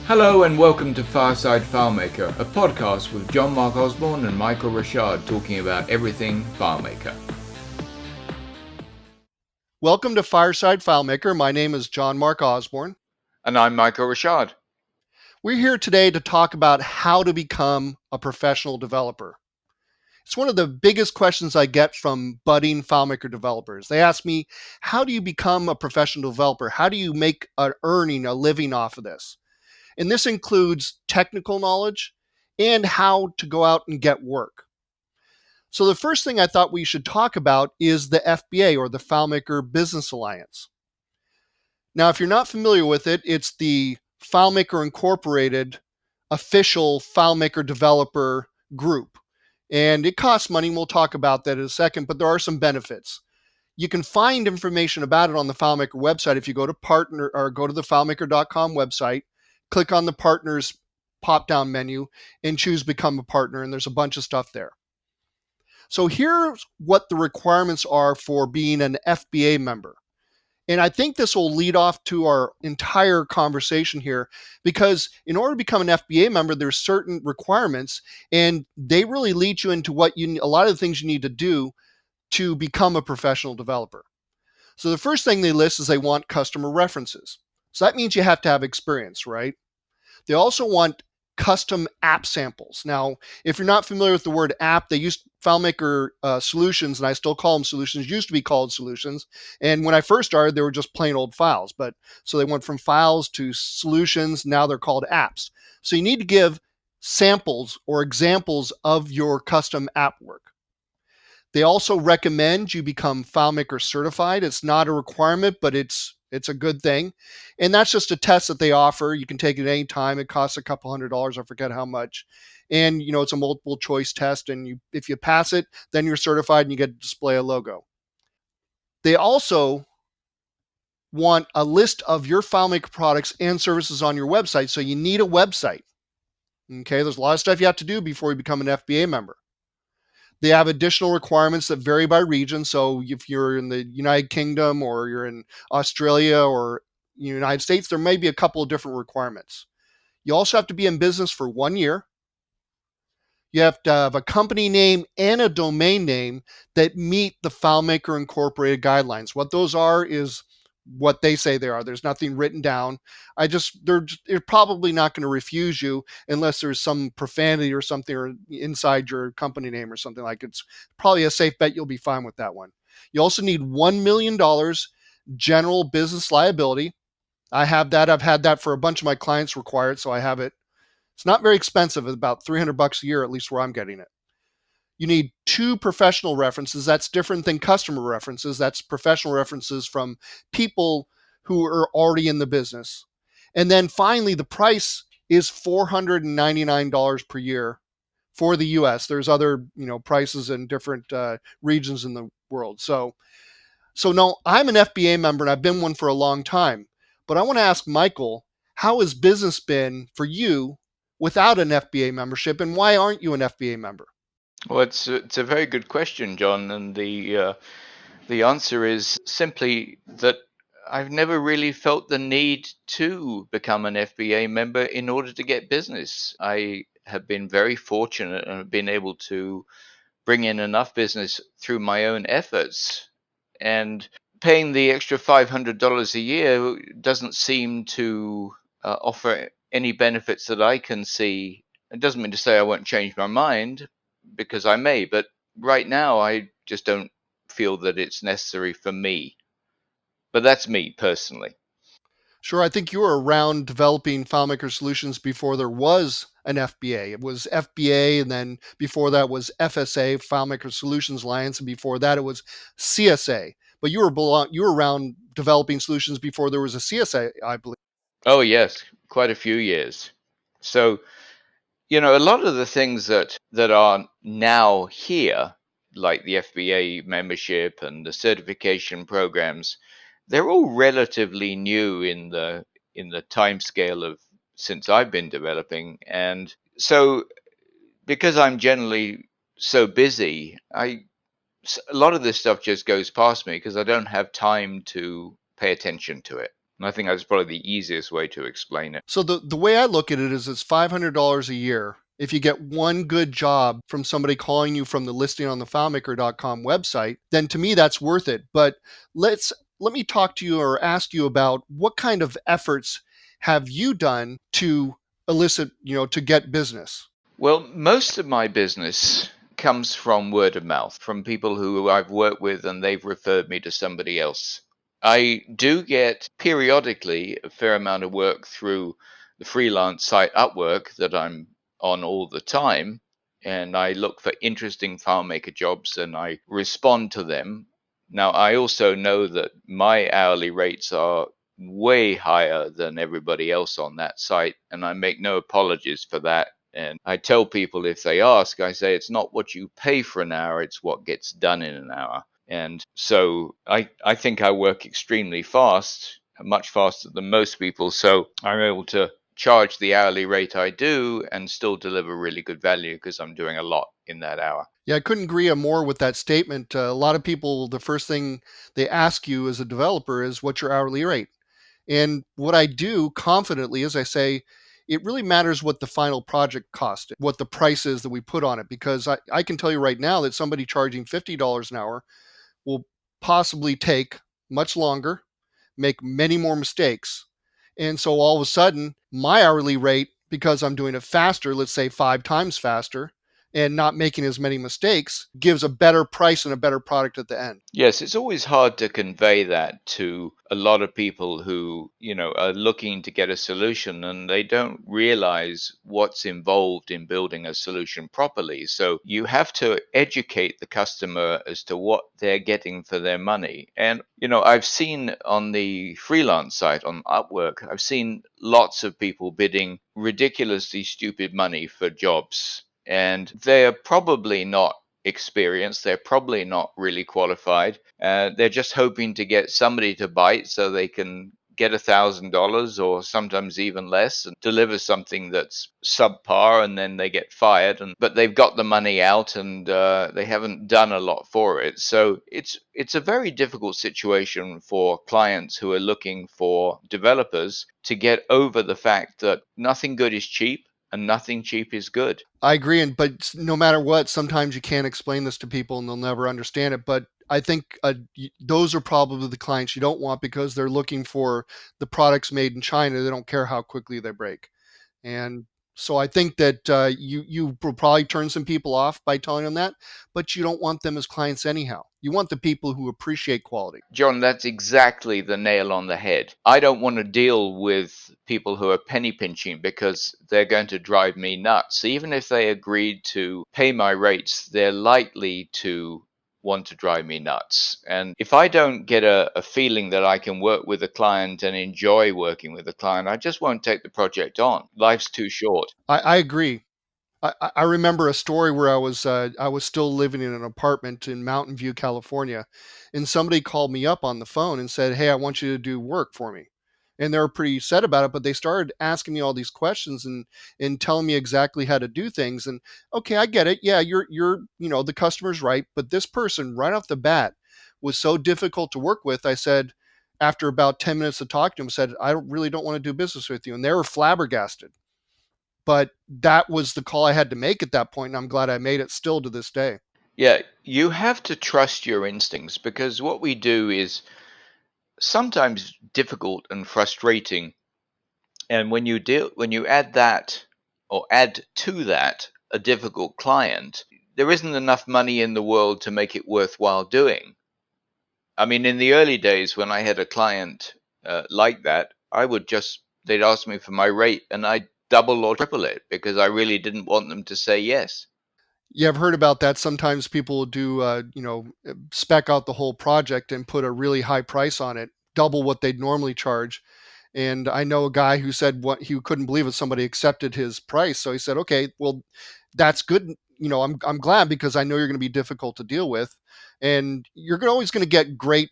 Hello and welcome to Fireside FileMaker, a podcast with John Mark Osborne and Michael Rashad talking about everything FileMaker. Welcome to Fireside FileMaker. My name is John Mark Osborne. And I'm Michael Rashad. We're here today to talk about how to become a professional developer. It's one of the biggest questions I get from budding FileMaker developers. They ask me, how do you become a professional developer? How do you make an earning, a living off of this? And this includes technical knowledge and how to go out and get work. So the first thing I thought we should talk about is the FBA, or the FileMaker Business Alliance. Now, if you're not familiar with it, it's the FileMaker Incorporated official FileMaker developer group. And it costs money. We'll talk about that in a second, but there are some benefits. You can find information about it on the FileMaker website. If you go to partner or go to the FileMaker.com website, click on the partners pop-down menu and choose become a partner, and there's a bunch of stuff there. So here's what the requirements are for being an FBA member. And I think this will lead off to our entire conversation here, because in order to become an FBA member, there's certain requirements, and they really lead you into a lot of the things you need to do to become a professional developer. So the first thing they list is they want customer references. So that means you have to have experience, right? They also want custom app samples. Now, if you're not familiar with the word app, they used FileMaker solutions, and I still call them solutions, used to be called solutions. And when I first started, they were just plain old files. But so they went from files to solutions. Now they're called apps. So you need to give samples or examples of your custom app work. They also recommend you become FileMaker certified. It's not a requirement, but it's a good thing. And that's just a test that they offer. You can take it at any time. It costs a couple $100. I forget how much. And it's a multiple choice test. And if you pass it, then you're certified and you get to display a logo. They also want a list of your FileMaker products and services on your website. So you need a website. Okay, there's a lot of stuff you have to do before you become an FBA member. They have additional requirements that vary by region. So if you're in the United Kingdom or you're in Australia or United States, there may be a couple of different requirements. You also have to be in business for 1 year. You have to have a company name and a domain name that meet the FileMaker Incorporated guidelines. What those are is what they say they are. There's nothing written down. They're probably not going to refuse you unless there's some profanity or something or inside your company name or something like it. It's probably a safe bet you'll be fine with that one. You also need $1 million general business liability. I have that. I've had that for a bunch of my clients require it, so I have it. It's not very expensive. It's about $300 a year, at least where I'm getting it. You need 2 professional references. That's different than customer references. That's professional references from people who are already in the business. And then finally, the price is $499 per year for the US. There's other, prices in different regions in the world. So no, I'm an FBA member and I've been one for a long time. But I want to ask Michael, how has business been for you without an FBA membership, and why aren't you an FBA member? Well, it's a very good question, John, and the answer is simply that I've never really felt the need to become an FBA member in order to get business. I have been very fortunate and have been able to bring in enough business through my own efforts, and paying the extra $500 a year doesn't seem to offer any benefits that I can see. It doesn't mean to say I won't change my mind, because I may, but right now I just don't feel that it's necessary for me. But that's me personally. Sure, I think you were around developing FileMaker solutions before there was an FBA. It was FBA, and then before that was FSA, FileMaker Solutions Alliance, and before that it was CSA. But you were around developing solutions before there was a CSA, I believe. Oh, yes, quite a few years. So, a lot of the things that are now here, like the FBA membership and the certification programs, they're all relatively new in the time scale of since I've been developing. And so, because I'm generally so busy, a lot of this stuff just goes past me because I don't have time to pay attention to it. And I think that's probably the easiest way to explain it. So the way I look at it is it's $500 a year. If you get one good job from somebody calling you from the listing on the FileMaker.com website, then to me that's worth it. But let me talk to you or ask you about what kind of efforts have you done to elicit, to get business? Well, most of my business comes from word of mouth, from people who I've worked with and they've referred me to somebody else. I do get periodically a fair amount of work through the freelance site Upwork that I'm on all the time. And I look for interesting FileMaker jobs and I respond to them. Now, I also know that my hourly rates are way higher than everybody else on that site, and I make no apologies for that. And I tell people if they ask, I say it's not what you pay for an hour, it's what gets done in an hour. And so I think I work extremely fast, much faster than most people. So I'm able to charge the hourly rate I do and still deliver really good value because I'm doing a lot in that hour. Yeah, I couldn't agree more with that statement. A lot of people, the first thing they ask you as a developer is what's your hourly rate? And what I do confidently is I say, it really matters what the final project cost, what the price is that we put on it, because I can tell you right now that somebody charging $50 an hour will possibly take much longer, make many more mistakes. And so all of a sudden, my hourly rate, because I'm doing it faster, let's say 5 times faster, and not making as many mistakes, gives a better price and a better product at the end. Yes, it's always hard to convey that to a lot of people who, are looking to get a solution and they don't realize what's involved in building a solution properly. So you have to educate the customer as to what they're getting for their money. And, I've seen on the freelance site on Upwork, I've seen lots of people bidding ridiculously stupid money for jobs. And they're probably not experienced. They're probably not really qualified. They're just hoping to get somebody to bite so they can get $1,000 or sometimes even less and deliver something that's subpar, and then they get fired. But they've got the money out and they haven't done a lot for it. So it's a very difficult situation for clients who are looking for developers to get over the fact that nothing good is cheap and nothing cheap is good. I agree, and but no matter what, sometimes you can't explain this to people and they'll never understand it. But I think those are probably the clients you don't want because they're looking for the products made in China. They don't care how quickly they break, and so I think that you will probably turn some people off by telling them that, but you don't want them as clients anyhow. You want the people who appreciate quality. John, that's exactly the nail on the head. I don't want to deal with people who are penny pinching because they're going to drive me nuts. Even if they agreed to pay my rates, they're likely to want to drive me nuts. And if I don't get a feeling that I can work with a client and enjoy working with a client, I just won't take the project on. Life's too short. I agree. I remember a story where I was still living in an apartment in Mountain View, California, and somebody called me up on the phone and said, "Hey, I want you to do work for me." And they were pretty set about it, but they started asking me all these questions and telling me exactly how to do things. And okay, I get it. Yeah, you're the customer's right, but this person right off the bat was so difficult to work with. I said, after about 10 minutes of talking to him, said, really don't want to do business with you. And they were flabbergasted, but that was the call I had to make at that point, and I'm glad I made it still to this day. Yeah, you have to trust your instincts because what we do is sometimes difficult and frustrating. And when you add that or add to that a difficult client, there isn't enough money in the world to make it worthwhile doing. I mean, in the early days when I had a client like that, they'd ask me for my rate and I'd double or triple it because I really didn't want them to say yes. Yeah, I've heard about that. Sometimes people will do, spec out the whole project and put a really high price on it, double what they'd normally charge. And I know a guy who said what he couldn't believe it. Somebody accepted his price, so he said, "Okay, well, that's good. I'm glad because I know you're going to be difficult to deal with, and always going to get great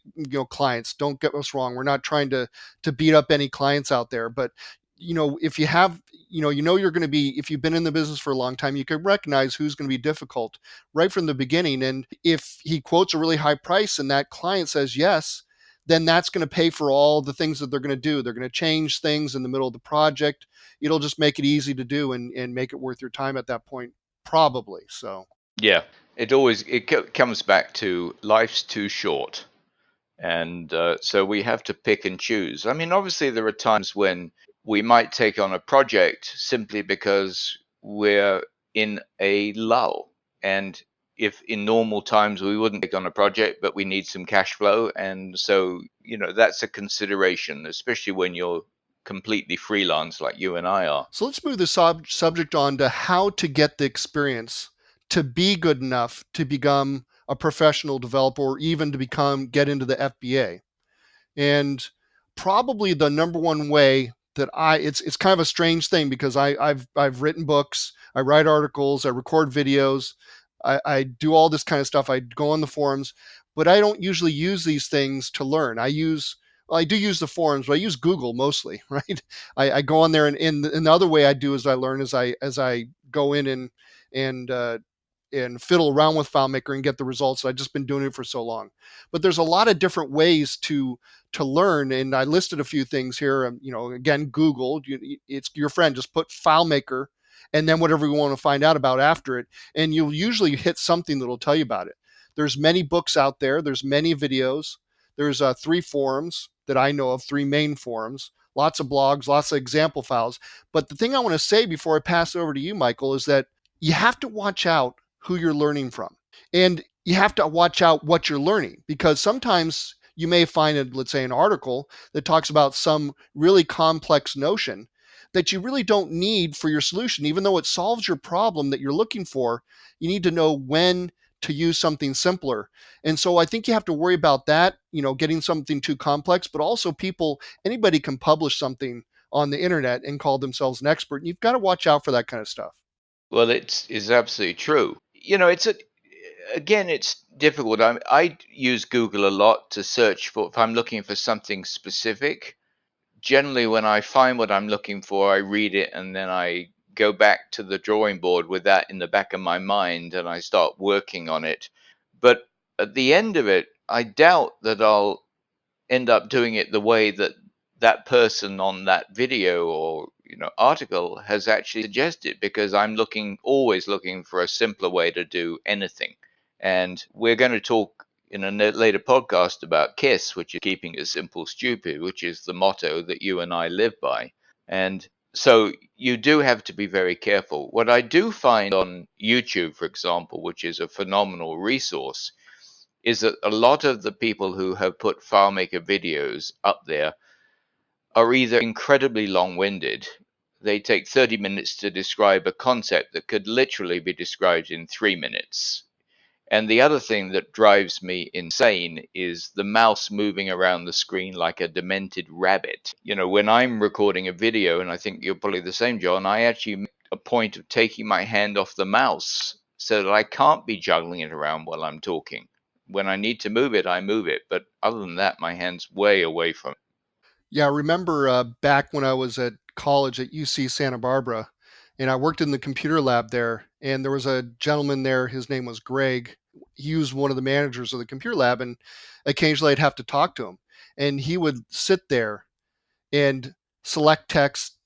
clients. Don't get us wrong. We're not trying to beat up any clients out there, but if you have you're going to be, if you've been in the business for a long time, you can recognize who's going to be difficult right from the beginning. And if he quotes a really high price and that client says yes, then that's going to pay for all the things that they're going to do. They're going to change things in the middle of the project. It'll just make it easy to do and make it worth your time at that point, probably. So Yeah, comes back to life's too short, and so we have to pick and choose. I mean, obviously there are times when we might take on a project simply because we're in a lull, and if in normal times we wouldn't take on a project, but we need some cash flow, and so that's a consideration, especially when you're completely freelance like you and I are. So let's move the subject on to how to get the experience to be good enough to become a professional developer or even to get into the FBA. And probably the number one way that it's kind of a strange thing because I've written books, I write articles, I record videos, I do all this kind of stuff. I go on the forums, but I don't usually use these things to learn. I do use the forums, but I use Google mostly, right? I go on there, and the other way I do is I learn as I go in and uh, and fiddle around with FileMaker and get the results. I've just been doing it for so long. But there's a lot of different ways to learn, and I listed a few things here. Again, Google, it's your friend. Just put FileMaker, and then whatever you want to find out about after it, and you'll usually hit something that'll tell you about it. There's many books out there. There's many videos. There's 3 forums that I know of, 3 main forums. Lots of blogs, lots of example files. But the thing I want to say before I pass it over to you, Michael, is that you have to watch out who you're learning from. And you have to watch out what you're learning because sometimes you may find, let's say, an article that talks about some really complex notion that you really don't need for your solution. Even though it solves your problem that you're looking for, you need to know when to use something simpler. And so I think you have to worry about that, getting something too complex, but also anybody can publish something on the internet and call themselves an expert. And you've got to watch out for that kind of stuff. Well, it's absolutely true. It's difficult. I use Google a lot to search for if I'm looking for something specific. Generally, when I find what I'm looking for, I read it and then I go back to the drawing board with that in the back of my mind and I start working on it. But at the end of it, I doubt that I'll end up doing it the way that that person on that video or article has actually suggested, because I'm looking always looking for a simpler way to do anything. And we're going to talk in a later podcast about KISS, which is keeping it simple stupid, which is the motto that you and I live by. And so you do have to be very careful. What I do find on YouTube, for example, which is a phenomenal resource, is that a lot of the people who have put FileMaker videos up there are either incredibly long winded. They take 30 minutes to describe a concept that could literally be described in 3 minutes. And the other thing that drives me insane is the mouse moving around the screen like a demented rabbit. When I'm recording a video, and I think you're probably the same, John, I actually make a point of taking my hand off the mouse so that I can't be juggling it around while I'm talking. When I need to move it, I move it. But other than that, my hand's way away from it. Yeah, I remember back when I was at college at UC Santa Barbara, and I worked in the computer lab there. And there was a gentleman there. His name was Greg. He was one of the managers of the computer lab, and occasionally I'd have to talk to him. And he would sit there and select text,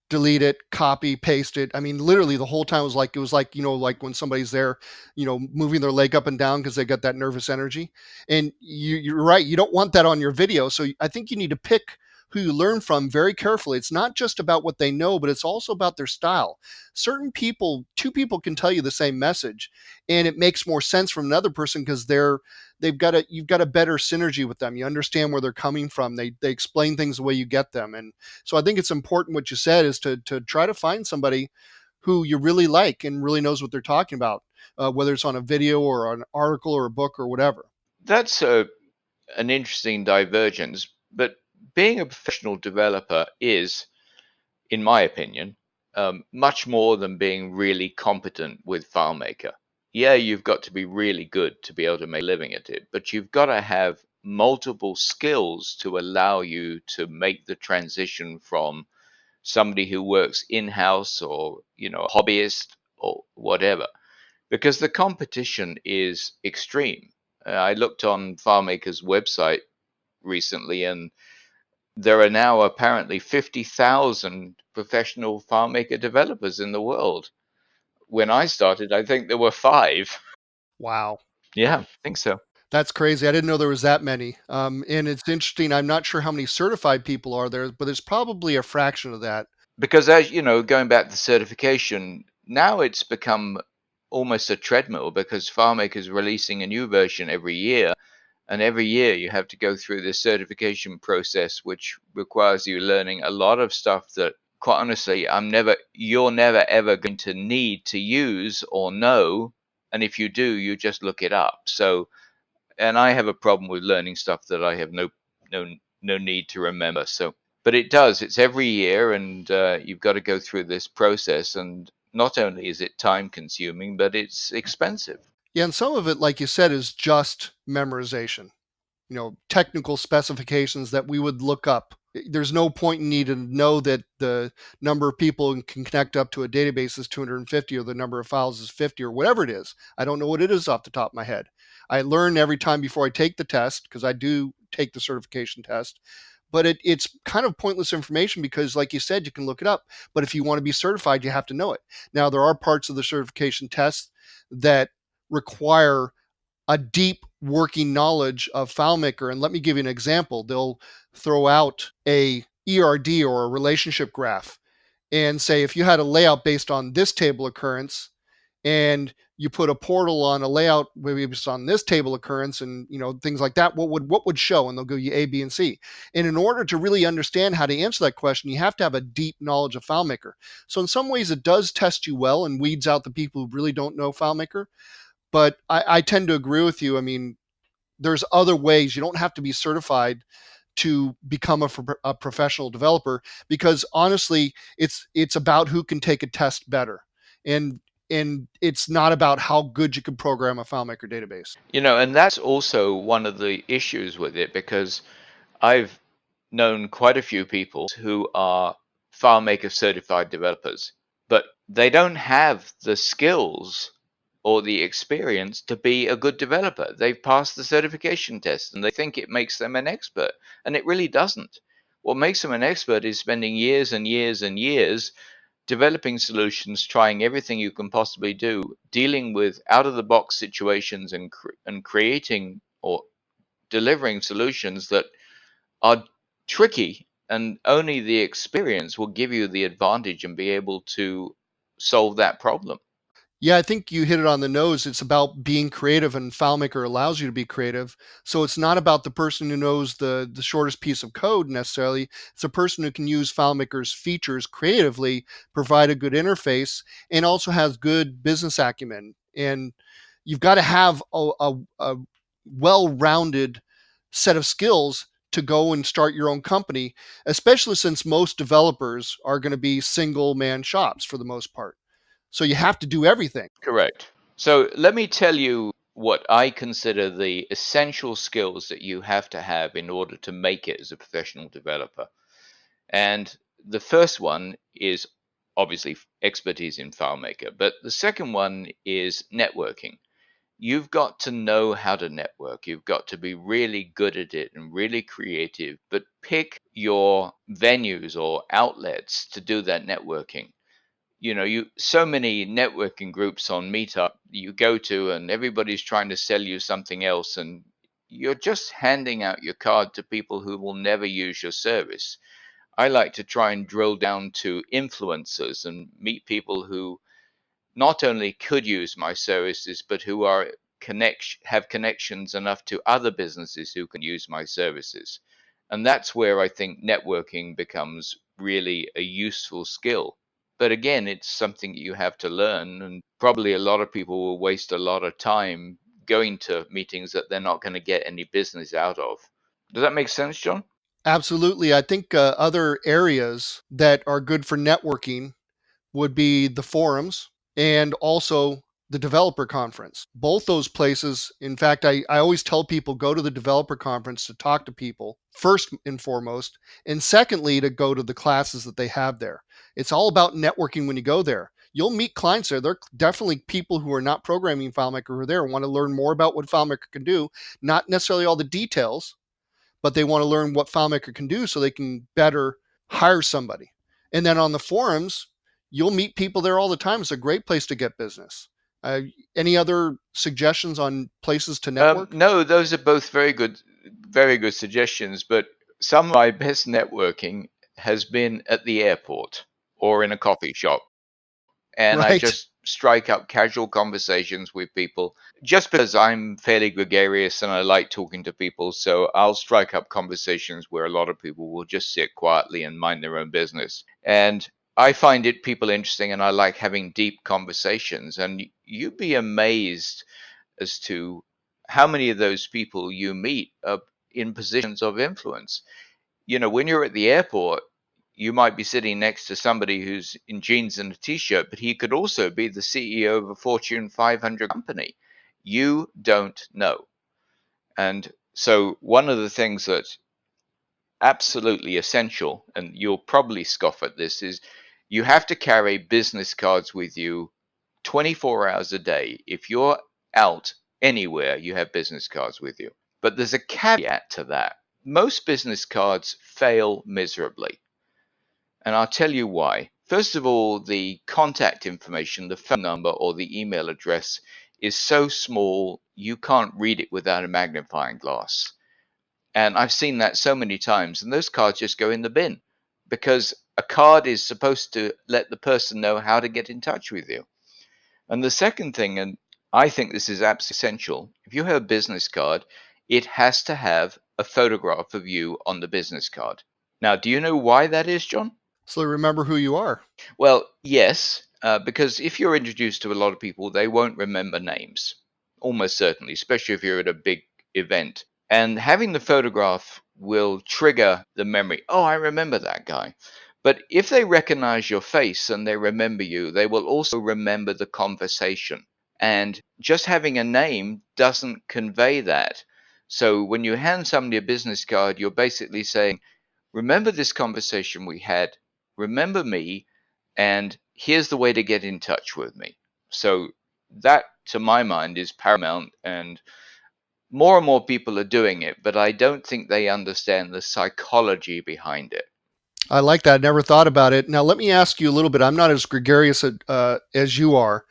delete it, copy, paste it. I mean, literally the whole time it was like, like when somebody's there, moving their leg up and down because they got that nervous energy. And you're right, you don't want that on your video. So I think you need to pick who you learn from very carefully. It's not just about what they know, but it's also about their style. Two people can tell you the same message, and it makes more sense from another person because you've got a better synergy with them. You understand where they're coming from. They explain things the way you get them. And so I think it's important what you said is to try to find somebody who you really like and really knows what they're talking about, whether it's on a video or an article or a book or whatever. That's an interesting divergence. But being a professional developer is, in my opinion, much more than being really competent with FileMaker. Yeah, you've got to be really good to be able to make a living at it, but you've got to have multiple skills to allow you to make the transition from somebody who works in-house or a hobbyist or whatever, because the competition is extreme. I looked on FileMaker's website recently, and there are now apparently 50,000 professional FileMaker developers in the world. When I started, I think there were five. Wow. Yeah, I think so. That's crazy. I didn't know there was that many. And it's interesting. I'm not sure how many certified people are there, but there's probably a fraction of that. Because as you know, going back to certification, now it's become almost a treadmill because FileMaker is releasing a new version every year. And every year you have to go through this certification process, which requires you learning a lot of stuff that, quite honestly, you're never ever going to need to use or know. And if you do, you just look it up. So, and I have a problem with learning stuff that I have no need to remember. So, but it does. It's every year, and you've got to go through this process. And not only is it time consuming, but it's expensive. Yeah, and some of it, like you said, is just memorization. Technical specifications that we would look up. There's no point in needing to know that the number of people who can connect up to a database is 250 or the number of files is 50 or whatever it is. I don't know what it is off the top of my head. I learn every time before I take the test because I do take the certification test. But it's kind of pointless information because, like you said, you can look it up. But if you want to be certified, you have to know it. Now, there are parts of the certification test that require a deep working knowledge of FileMaker. And let me give you an example. They'll throw out a ERD or a relationship graph and say, if you had a layout based on this table occurrence and you put a portal on a layout maybe based on this table occurrence and things like that, what would show? And they'll give you A, B, and C. And in order to really understand how to answer that question, you have to have a deep knowledge of FileMaker. So in some ways it does test you well and weeds out the people who really don't know FileMaker. But I tend to agree with you. I mean, there's other ways. You don't have to be certified to become a professional developer because honestly, it's about who can take a test better, and it's not about how good you can program a FileMaker database. And that's also one of the issues with it because I've known quite a few people who are FileMaker certified developers, but they don't have the skills or the experience to be a good developer. They've passed the certification test and they think it makes them an expert, and it really doesn't. What makes them an expert is spending years and years and years developing solutions, trying everything you can possibly do, dealing with out of the box situations and creating or delivering solutions that are tricky, and only the experience will give you the advantage and be able to solve that problem. Yeah, I think you hit it on the nose. It's about being creative, and FileMaker allows you to be creative. So it's not about the person who knows the shortest piece of code necessarily. It's a person who can use FileMaker's features creatively, provide a good interface, and also has good business acumen. And you've got to have a well-rounded set of skills to go and start your own company, especially since most developers are going to be single man shops for the most part. So you have to do everything. Correct. So let me tell you what I consider the essential skills that you have to have in order to make it as a professional developer. And the first one is obviously expertise in FileMaker, but the second one is networking. You've got to know how to network. You've got to be really good at it and really creative, but pick your venues or outlets to do that networking. You so many networking groups on Meetup you go to, and everybody's trying to sell you something else, and you're just handing out your card to people who will never use your service. I like to try and drill down to influencers and meet people who not only could use my services, but who have connections enough to other businesses who can use my services. And that's where I think networking becomes really a useful skill. But again, it's something you have to learn, and probably a lot of people will waste a lot of time going to meetings that they're not going to get any business out of. Does that make sense, John? Absolutely. I think other areas that are good for networking would be the forums and also the developer conference. Both those places, in fact, I always tell people go to the developer conference to talk to people first and foremost, and secondly, to go to the classes that they have there. It's all about networking when you go there. You'll meet clients there. There are definitely people who are not programming FileMaker who are there and want to learn more about what FileMaker can do, not necessarily all the details, but they want to learn what FileMaker can do so they can better hire somebody. And then on the forums, you'll meet people there all the time. It's a great place to get business. Uh, any other suggestions on places to network? No, those are both very good suggestions. But some of my best networking has been at the airport or in a coffee shop, and I Right. just strike up casual conversations with people just because I'm fairly gregarious and I like talking to people. So I'll strike up conversations where a lot of people will just sit quietly and mind their own business. And I find it people interesting and I like having deep conversations. And you'd be amazed as to how many of those people you meet are in positions of influence. When you're at the airport, you might be sitting next to somebody who's in jeans and a t-shirt, but he could also be the CEO of a Fortune 500 company. You don't know. And so one of the things that's absolutely essential, and you'll probably scoff at this, is you have to carry business cards with you 24 hours a day. If you're out anywhere, you have business cards with you. But there's a caveat to that. Most business cards fail miserably. And I'll tell you why. First of all, the contact information, the phone number or the email address, is so small you can't read it without a magnifying glass. And I've seen that so many times, and those cards just go in the bin because a card is supposed to let the person know how to get in touch with you. And the second thing, and I think this is absolutely essential, if you have a business card, it has to have a photograph of you on the business card. Now, do you know why that is, John? So remember who you are. Well, yes, because if you're introduced to a lot of people, they won't remember names, almost certainly, especially if you're at a big event. And having the photograph will trigger the memory. Oh, I remember that guy. But if they recognize your face and they remember you, they will also remember the conversation. And just having a name doesn't convey that. So when you hand somebody a business card, you're basically saying, remember this conversation we had, remember me, and here's the way to get in touch with me. So that, to my mind, is paramount, and more people are doing it, but I don't think they understand the psychology behind it. I like that. I never thought about it. Now, let me ask you a little bit. I'm not as gregarious as you are,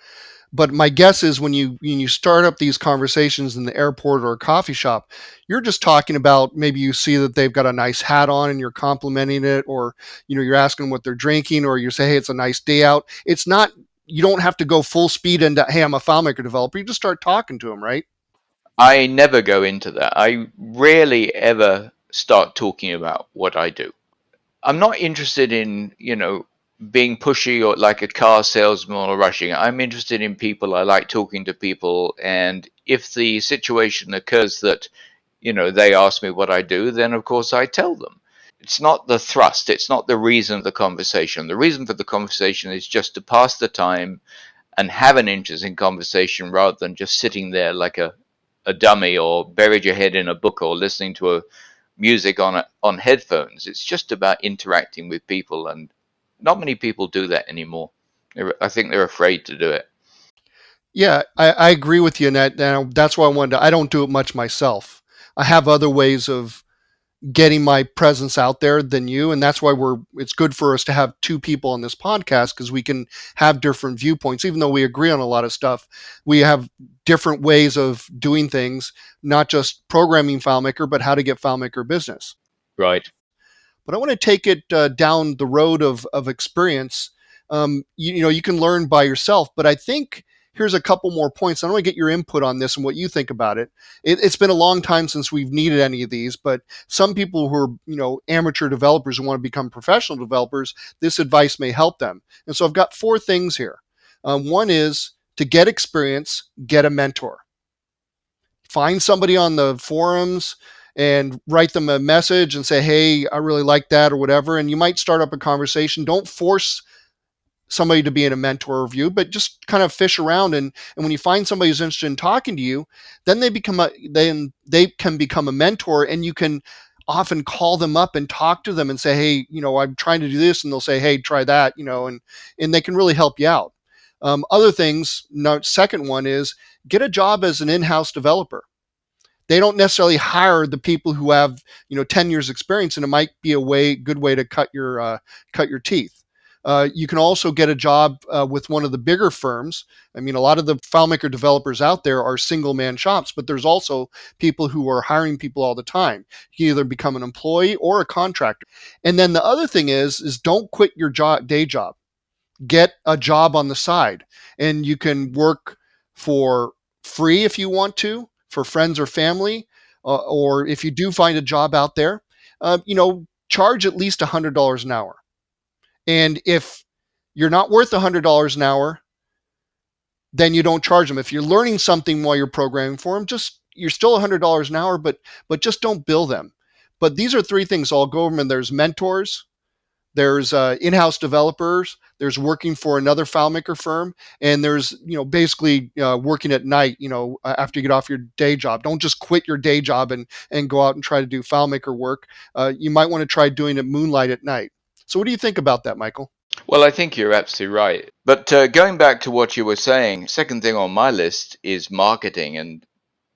but my guess is when you start up these conversations in the airport or a coffee shop, you're just talking about maybe you see that they've got a nice hat on and you're complimenting it, or you're asking what they're drinking, or you say, hey, it's a nice day out. It's not. You don't have to go full speed into, hey, I'm a FileMaker developer. You just start talking to them, right? I never go into that. I rarely ever start talking about what I do. I'm not interested in, being pushy or like a car salesman or rushing. I'm interested in people. I like talking to people. And if the situation occurs that, they ask me what I do, then of course I tell them. It's not the thrust. It's not the reason of the conversation. The reason for the conversation is just to pass the time and have an interesting conversation rather than just sitting there like a dummy or buried your head in a book or listening to a music on headphones. It's just about interacting with people, and not many people do that anymore. I think they're afraid to do it. Yeah, I agree with you in that. Now, that's why I wanted to. I don't do it much myself. I have other ways of getting my presence out there than you, and that's why it's good for us to have two people on this podcast because we can have different viewpoints. Even though we agree on a lot of stuff, we have different ways of doing things, not just programming FileMaker, but how to get FileMaker business. Right. But I want to take it down the road of experience. You can learn by yourself, but I think here's a couple more points. I want to get your input on this and what you think about it. It's been a long time since we've needed any of these, but some people who are amateur developers who want to become professional developers, this advice may help them. And so I've got four things here. One is to get experience, get a mentor. Find somebody on the forums and write them a message and say, hey, I really like that or whatever. And you might start up a conversation. Don't force somebody to be in a mentor of you, but just kind of fish around. And when you find somebody who's interested in talking to you, then they can become a mentor, and you can often call them up and talk to them and say, hey, I'm trying to do this. And they'll say, hey, try that, and they can really help you out. Other things, second one is get a job as an in-house developer. They don't necessarily hire the people who have 10 years experience, and it might be a good way to cut your teeth. You can also get a job with one of the bigger firms. I mean, a lot of the FileMaker developers out there are single man shops, but there's also people who are hiring people all the time. You can either become an employee or a contractor. And then the other thing is don't quit your day job. Get a job on the side, and you can work for free if you want to, for friends or family, or if you do find a job out there, charge at least $100 an hour. And if you're not worth $100 an hour, then you don't charge them. If you're learning something while you're programming for them, just you're still $100 an hour, but just don't bill them. But these are three things I'll go over them. And there's mentors, there's in-house developers, there's working for another FileMaker firm, and there's basically working at night. After you get off your day job, don't just quit your day job and go out and try to do FileMaker work. You might want to try doing it moonlight at night. So, what do you think about that, Michael? Well, I think you're absolutely right. But going back to what you were saying, second thing on my list is marketing, and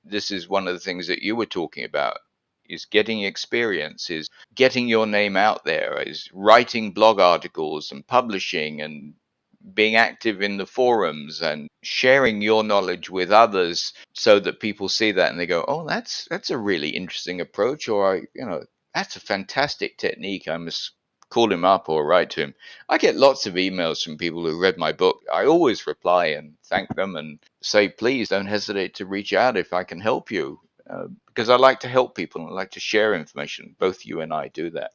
this is one of the things that you were talking about, is getting experience, is getting your name out there, is writing blog articles and publishing and being active in the forums and sharing your knowledge with others so that people see that and they go, oh, that's a really interesting approach, or that's a fantastic technique, I must call him up or write to him. I get lots of emails from people who read my book. I always reply and thank them and say, please don't hesitate to reach out if I can help you, because I like to help people and I like to share information. Both you and I do that.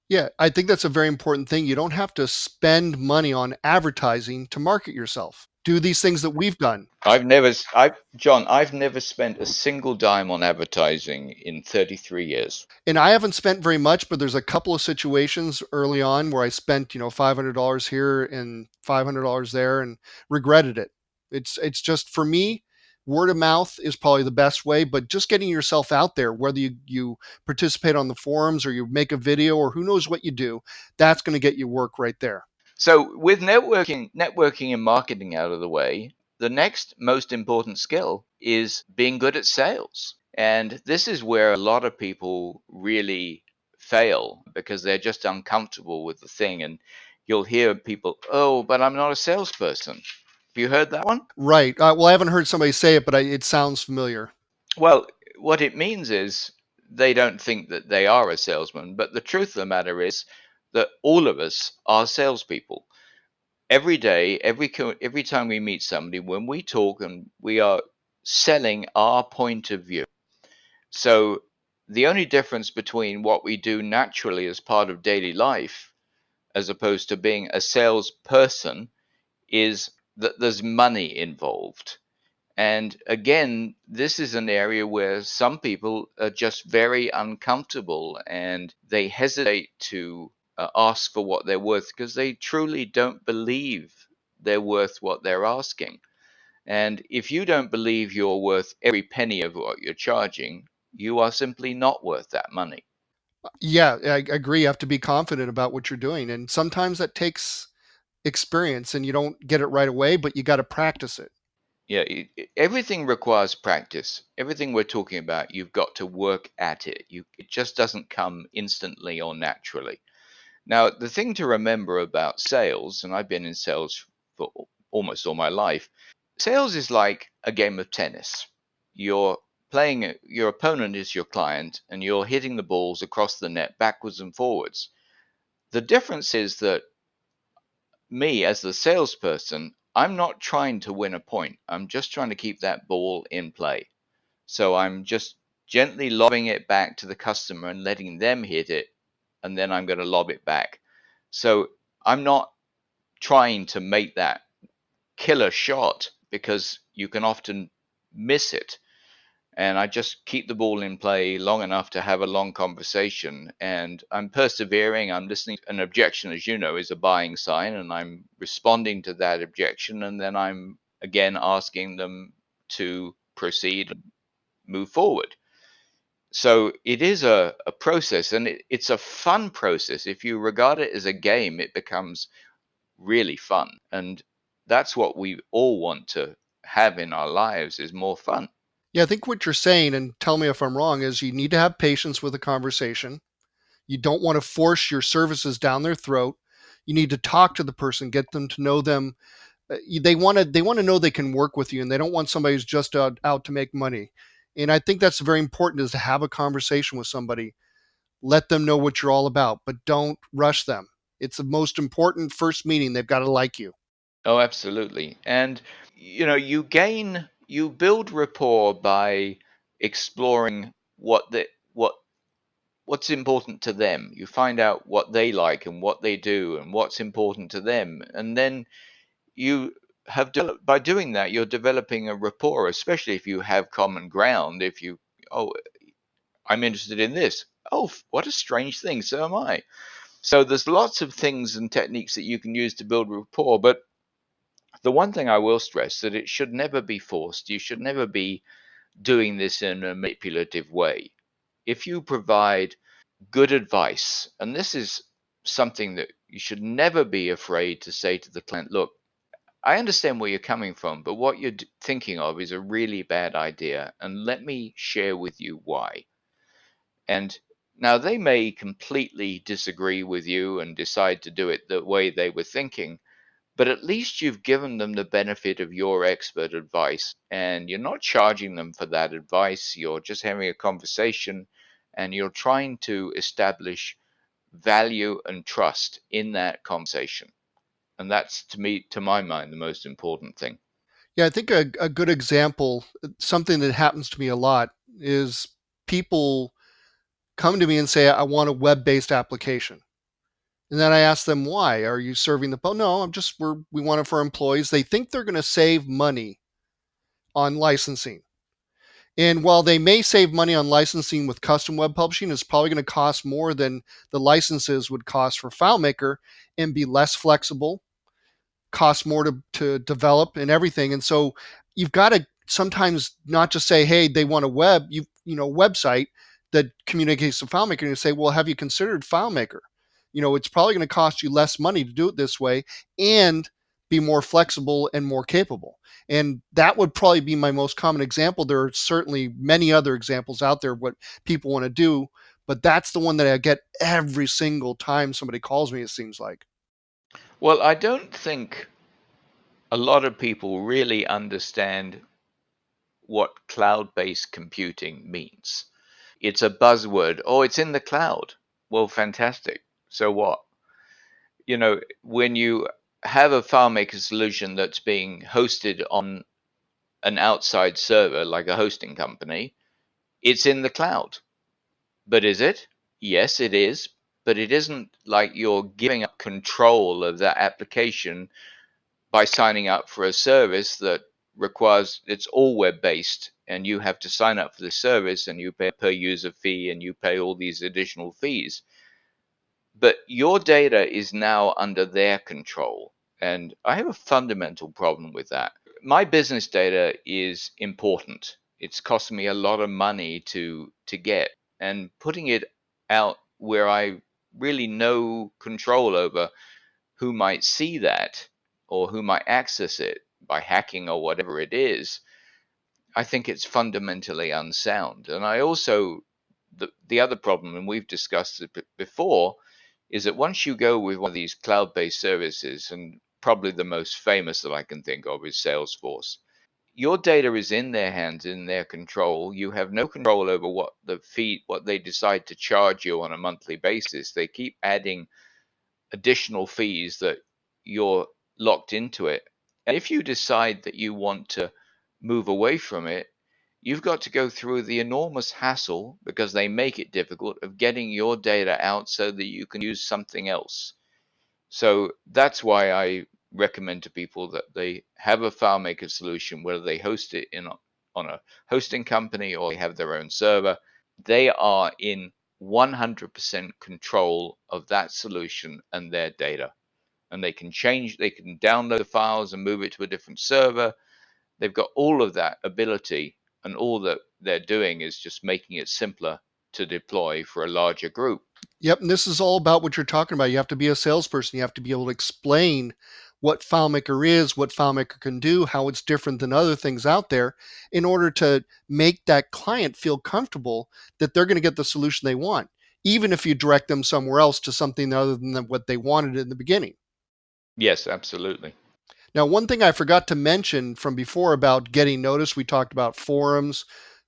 Yeah, I think that's a very important thing. You don't have to spend money on advertising to market yourself. Do these things that we've done. I've never spent a single dime on advertising in 33 years. And I haven't spent very much, but there's a couple of situations early on where I spent, $500 here and $500 there and regretted it. It's just for me, word of mouth is probably the best way, but just getting yourself out there, whether you participate on the forums or you make a video or who knows what you do, that's going to get you work right there. So with networking and marketing out of the way, the next most important skill is being good at sales. And this is where a lot of people really fail because they're just uncomfortable with the thing. And you'll hear people, oh, but I'm not a salesperson. Have you heard that one? Right. Well, I haven't heard somebody say it, but it sounds familiar. Well, what it means is they don't think that they are a salesman. But the truth of the matter is that all of us are salespeople. Every day, every time we meet somebody, when we talk and we are selling our point of view. So the only difference between what we do naturally as part of daily life, as opposed to being a salesperson, is that there's money involved. And again, this is an area where some people are just very uncomfortable and they hesitate to ask for what they're worth because they truly don't believe they're worth what they're asking. And if you don't believe you're worth every penny of what you're charging, you are simply not worth that money. Yeah, I agree. You have to be confident about what you're doing. And sometimes that takes experience and you don't get it right away, but you got to practice it. Yeah, everything requires practice. Everything we're talking about, you've got to work at it. It just doesn't come instantly or naturally. Now, the thing to remember about sales, and I've been in sales for almost all my life, sales is like a game of tennis. You're playing, your opponent is your client, and you're hitting the balls across the net backwards and forwards. The difference is that me, as the salesperson, I'm not trying to win a point. I'm just trying to keep that ball in play. So I'm just gently lobbing it back to the customer and letting them hit it, and then I'm going to lob it back. So I'm not trying to make that killer shot because you can often miss it. And I just keep the ball in play long enough to have a long conversation. And I'm persevering. I'm listening. An objection, as you know, is a buying sign, and I'm responding to that objection. And then I'm again asking them to proceed and move forward. So it is a process, and it's a fun process. If you regard it as a game, it becomes really fun. And that's what we all want to have in our lives, is more fun. Yeah, I think what you're saying, and tell me if I'm wrong, is you need to have patience with a conversation. You don't want to force your services down their throat. You need to talk to the person, get them to know them. They want to know they can work with you, and they don't want somebody who's just out to make money. And I think that's very important, is to have a conversation with somebody. Let them know what you're all about, but don't rush them. It's the most important first meeting. They've got to like you. Oh, absolutely. And you build rapport by exploring what's important to them. You find out what they like and what they do and what's important to them. And then you have developed, by doing that, you're developing a rapport, especially if you have common ground. If you, oh, I'm interested in this. Oh, what a strange thing. So am I. So there's lots of things and techniques that you can use to build rapport. But the one thing I will stress that it should never be forced. You should never be doing this in a manipulative way. If you provide good advice, and this is something that you should never be afraid to say to the client, look, I understand where you're coming from, but what you're thinking of is a really bad idea, and let me share with you why. And now they may completely disagree with you and decide to do it the way they were thinking, but at least you've given them the benefit of your expert advice, and you're not charging them for that advice. You're just having a conversation, and you're trying to establish value and trust in that conversation. And that's, to me, to my mind, the most important thing. Yeah, I think a good example, something that happens to me a lot, is people come to me and say, I want a web based application. And then I ask them, why? Are you serving the, oh, no, we want it for employees. They think they're going to save money on licensing. And while they may save money on licensing with custom web publishing, it's probably going to cost more than the licenses would cost for FileMaker, and be less flexible, cost more to develop and everything. And so you've got to sometimes not just say, hey, they want a website that communicates to FileMaker, and you say, well, have you considered FileMaker? It's probably going to cost you less money to do it this way and be more flexible and more capable. And that would probably be my most common example. There are certainly many other examples out there of what people want to do, but that's the one that I get every single time somebody calls me, it seems like. Well, I don't think a lot of people really understand what cloud based computing means. It's a buzzword. Oh, it's in the cloud. Well, fantastic. So what? When you have a FileMaker solution that's being hosted on an outside server, like a hosting company, it's in the cloud. But is it? Yes, it is. But it isn't like you're giving up control of that application by signing up for a service that requires it's all web based, and you have to sign up for the service and you pay per user fee and you pay all these additional fees. But your data is now under their control. And I have a fundamental problem with that. My business data is important. It's cost me a lot of money to get, and putting it out where I really no control over who might see that or who might access it by hacking or whatever it is, I think it's fundamentally unsound. And I also, the other problem, and we've discussed it before, is that once you go with one of these cloud based services, and probably the most famous that I can think of is Salesforce, your data is in their hands, in their control. You have no control over what they decide to charge you on a monthly basis. They keep adding additional fees that you're locked into it. And if you decide that you want to move away from it, you've got to go through the enormous hassle, because they make it difficult, of getting your data out so that you can use something else. So that's why I recommend to people that they have a FileMaker solution, whether they host it on a hosting company or they have their own server. They are in 100% control of that solution and their data. And they can download the files and move it to a different server. They've got all of that ability, and all that they're doing is just making it simpler to deploy for a larger group. Yep, and this is all about what you're talking about. You have to be a salesperson. You have to be able to explain what FileMaker is, what FileMaker can do, how it's different than other things out there, in order to make that client feel comfortable that they're going to get the solution they want, even if you direct them somewhere else to something other than what they wanted in the beginning. Yes, absolutely. Now, one thing I forgot to mention from before about getting noticed, we talked about forums,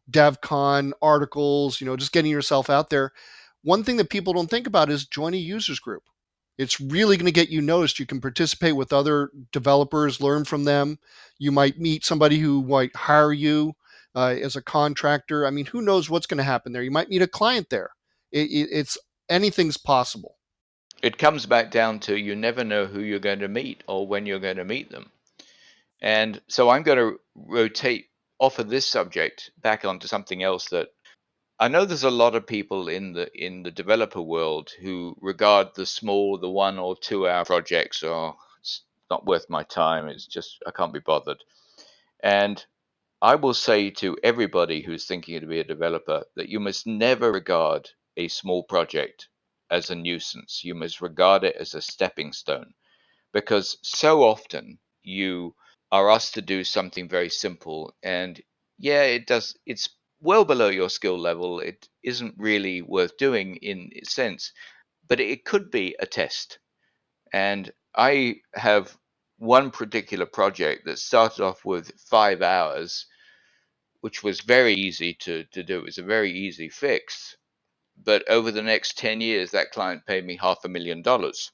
DevCon, articles, just getting yourself out there. One thing that people don't think about is join a users group. It's really going to get you noticed. You can participate with other developers, learn from them. You might meet somebody who might hire you as a contractor. I mean, who knows what's going to happen there? You might meet a client there. It's anything's possible. It comes back down to you never know who you're going to meet or when you're going to meet them. And so I'm going to rotate off of this subject back onto something else that I know there's a lot of people in the developer world who regard the small, the 1 or 2 hour projects are it's not worth my time. It's just I can't be bothered. And I will say to everybody who's thinking to be a developer that you must never regard a small project as a nuisance. You must regard it as a stepping stone because so often you are asked to do something very simple and yeah, it's well below your skill level. It isn't really worth doing in a sense, but it could be a test. And I have one particular project that started off with 5 hours, which was very easy to do. It was a very easy fix. But over the next 10 years, that client paid me $500,000.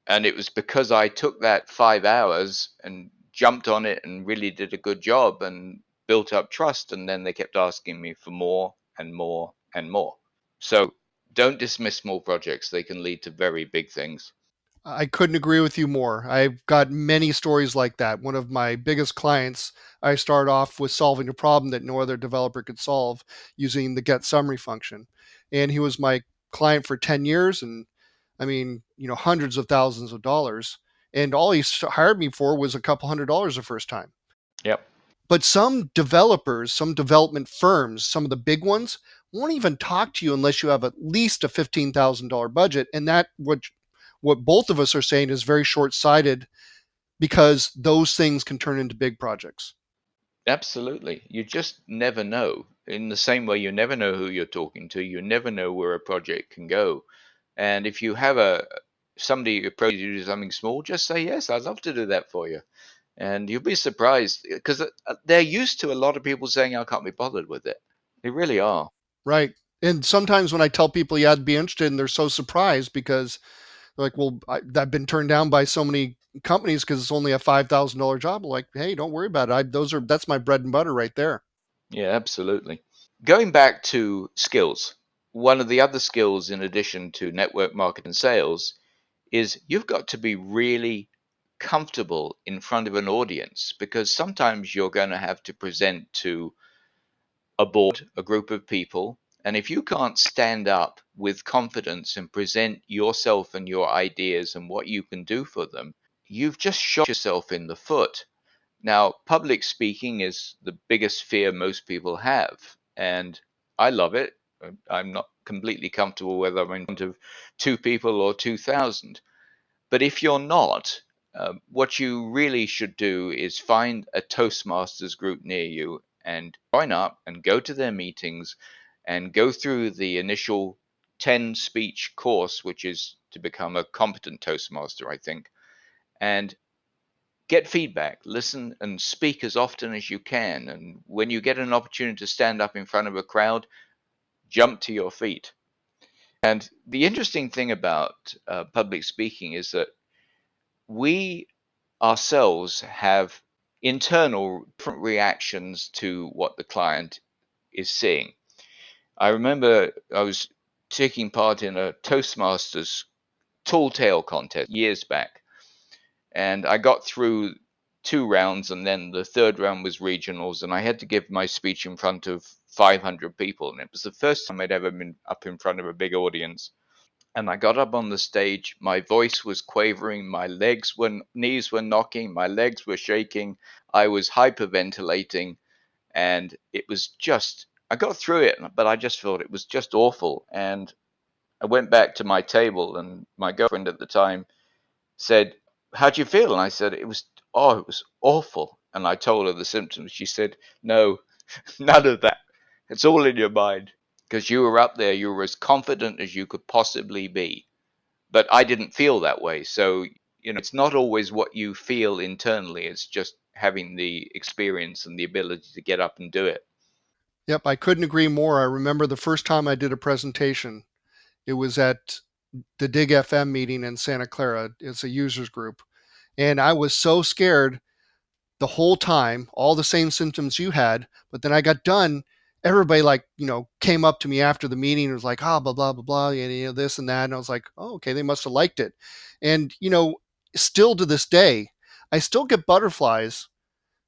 And it was because I took that 5 hours and jumped on it and really did a good job and built up trust. And then they kept asking me for more and more and more. So don't dismiss small projects. They can lead to very big things. I couldn't agree with you more. I've got many stories like that. One of my biggest clients, I start off with solving a problem that no other developer could solve using the get summary function. And he was my client for 10 years and I mean, hundreds of thousands of dollars. And all he hired me for was a couple $100 the first time. Yep. But some developers, some development firms, some of the big ones won't even talk to you unless you have at least a $15,000 budget. And that what both of us are saying is very short-sighted because those things can turn into big projects. Absolutely. You just never know. In the same way, you never know who you're talking to. You never know where a project can go. And if you have a somebody approach you to do something small, just say yes. I'd love to do that for you, and you'll be surprised because they're used to a lot of people saying I can't be bothered with it. They really are. Right. And sometimes when I tell people, yeah, I'd be interested, and they're so surprised because they're like, well, I've been turned down by so many companies because it's only a $5,000 job. I'm like, hey, don't worry about it. That's my bread and butter right there. Yeah, absolutely. Going back to skills, one of the other skills in addition to network marketing and sales is you've got to be really comfortable in front of an audience because sometimes you're going to have to present to a board, a group of people. And if you can't stand up with confidence and present yourself and your ideas and what you can do for them, you've just shot yourself in the foot. Now, public speaking is the biggest fear most people have. And I love it. I'm not completely comfortable whether I'm in front of 2 people or 2,000. But if you're not, what you really should do is find a Toastmasters group near you and join up and go to their meetings and go through the initial 10 speech course, which is to become a competent Toastmaster, I think, and get feedback, listen and speak as often as you can. And when you get an opportunity to stand up in front of a crowd, jump to your feet. And the interesting thing about public speaking is that we ourselves have internal different reactions to what the client is seeing. I remember I was taking part in a Toastmasters tall tale contest years back, and I got through 2 rounds, and then the third round was regionals, and I had to give my speech in front of 500 people, and it was the first time I'd ever been up in front of a big audience. And I got up on the stage. My voice was quavering. My knees were knocking. My legs were shaking. I was hyperventilating, and it was just. I got through it, but I just felt it was just awful. And I went back to my table, and my girlfriend at the time said, how'd you feel? And I said, it was awful. And I told her the symptoms. She said, no, none of that. It's all in your mind because you were up there. You were as confident as you could possibly be. But I didn't feel that way. So, it's not always what you feel internally. It's just having the experience and the ability to get up and do it. Yep, I couldn't agree more. I remember the first time I did a presentation. It was at the Dig FM meeting in Santa Clara. It's a users group. And I was so scared the whole time, all the same symptoms you had. But then I got done. Everybody came up to me after the meeting and was like, blah, blah, blah, blah, and this and that. And I was like, oh, okay, they must have liked it. And, still to this day, I still get butterflies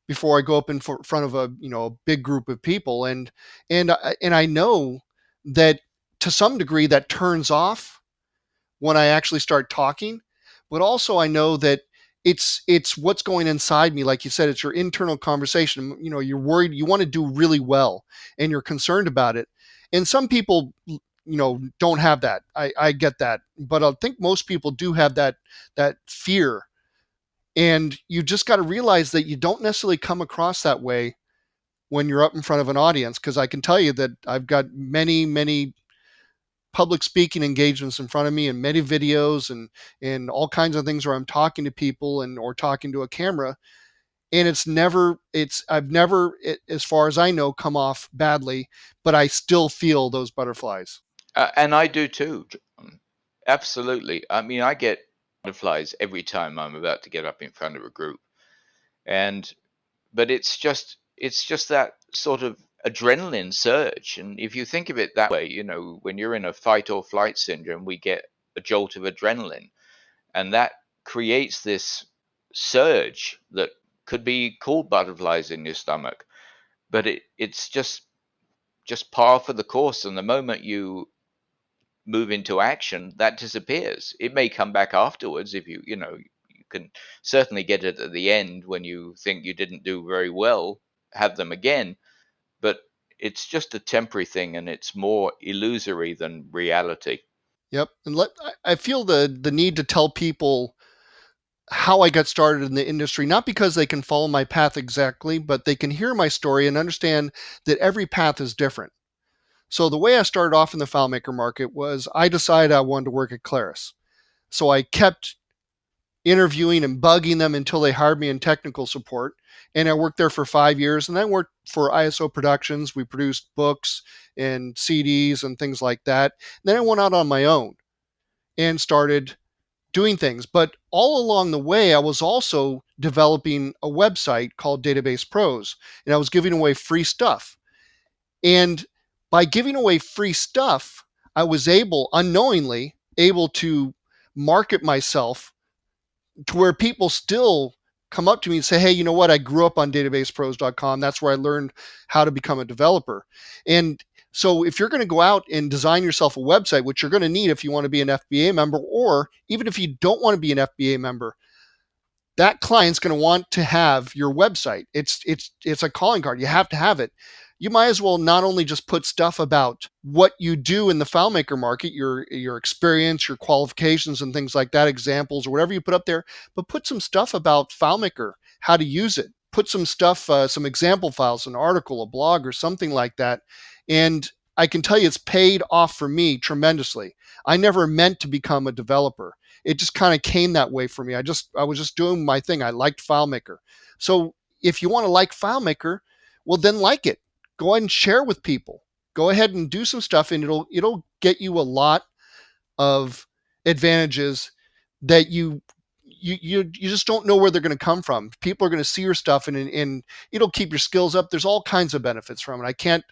before I go up in front of a big group of people. And I know that to some degree that turns off when I actually start talking, but also I know that it's what's going inside me. Like you said, it's your internal conversation. You're worried, you want to do really well, and you're concerned about it. And some people, don't have that. I get that, but I think most people do have that fear. And you just got to realize that you don't necessarily come across that way when you're up in front of an audience. Because I can tell you that I've got many public speaking engagements in front of me and many videos and all kinds of things where I'm talking to people and or talking to a camera, and I've never, as far as I know, come off badly, but I still feel those butterflies. And I do too, John. Absolutely. I mean, I get butterflies every time I'm about to get up in front of a group. And but it's just that sort of adrenaline surge. And if you think of it that way, when you're in a fight or flight syndrome, we get a jolt of adrenaline, and that creates this surge that could be called butterflies in your stomach. But it's just par for the course, and the moment you move into action, that disappears. It may come back afterwards if you can certainly get it at the end when you think you didn't do very well, have them again, but it's just a temporary thing and it's more illusory than reality. Yep. And I feel the need to tell people how I got started in the industry, not because they can follow my path exactly, but they can hear my story and understand that every path is different. So the way I started off in the FileMaker market was I decided I wanted to work at Claris. So I kept interviewing and bugging them until they hired me in technical support. And I worked there for 5 years. And then I worked for ISO Productions. We produced books and CDs and things like that. And then I went out on my own and started doing things. But all along the way, I was also developing a website called Database Pros, and I was giving away free stuff. And by giving away free stuff, I was unknowingly able to market myself to where people still come up to me and say, hey, you know what? I grew up on databasepros.com. That's where I learned how to become a developer. And so if you're going to go out and design yourself a website, which you're going to need if you want to be an FBA member, or even if you don't want to be an FBA member, that client's going to want to have your website. It's a calling card. You have to have it. You might as well not only just put stuff about what you do in the FileMaker market, your experience, your qualifications, and things like that, examples or whatever you put up there, but put some stuff about FileMaker, how to use it. Put some stuff, some example files, an article, a blog, or something like that. And I can tell you, it's paid off for me tremendously. I never meant to become a developer. It just kind of came that way for me. I was just doing my thing. I liked FileMaker. So if you want to like FileMaker, well then like it. Go ahead and share with people. Go ahead and do some stuff, and it'll get you a lot of advantages that you just don't know where they're going to come from. People are going to see your stuff, and it'll keep your skills up. There's all kinds of benefits from it. I can't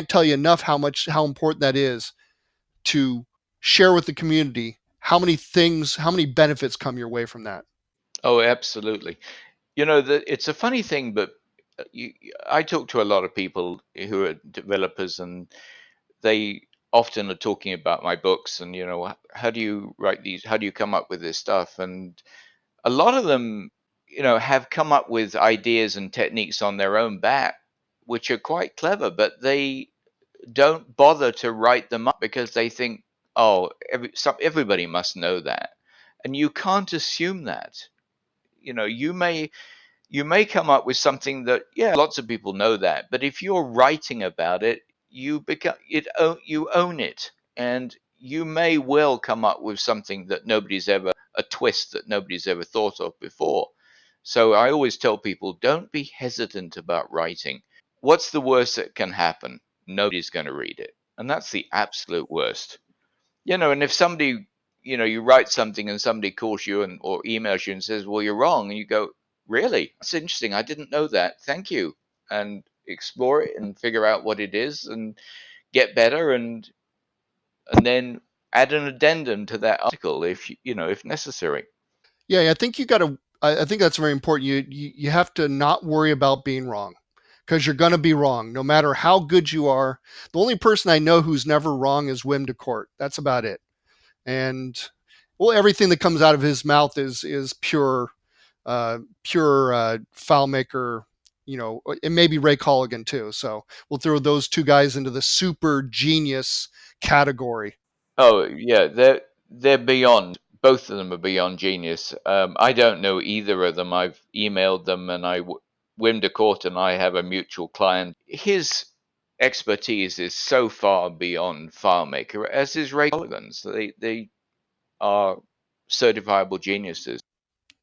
tell you enough how important that is to share with the community how many benefits come your way from that. Oh, absolutely. It's a funny thing, but I talk to a lot of people who are developers, and they often are talking about my books and how do you write these, how do you come up with this stuff, and a lot of them have come up with ideas and techniques on their own bat, which are quite clever, but they don't bother to write them up because they think, oh, everybody must know that. And you can't assume that. You may come up with something that, yeah, lots of people know that, but if you're writing about it, you own it, and you may well come up with something that nobody's ever a twist that nobody's ever thought of before. So I always tell people, don't be hesitant about writing. What's the worst that can happen? Nobody's going to read it, and that's the absolute worst. And if somebody, you write something and somebody calls you or emails you and says, well, you're wrong. And you go, really? That's interesting. I didn't know that. Thank you. And explore it and figure out what it is and get better, and then add an addendum to that article if necessary. Yeah, I think you got to. I think that's very important. You have to not worry about being wrong, because you're going to be wrong no matter how good you are. The only person I know who's never wrong is Wim DeCourt. That's about it. And well, everything that comes out of his mouth is pure FileMaker. And maybe Ray Colligan too. So we'll throw those two guys into the super genius category. Oh yeah, they're beyond. Both of them are beyond genius. I don't know either of them. I've emailed them, and Wim DeCourt and I have a mutual client. His expertise is so far beyond FileMaker, as is Ray Colligan's. They are certifiable geniuses.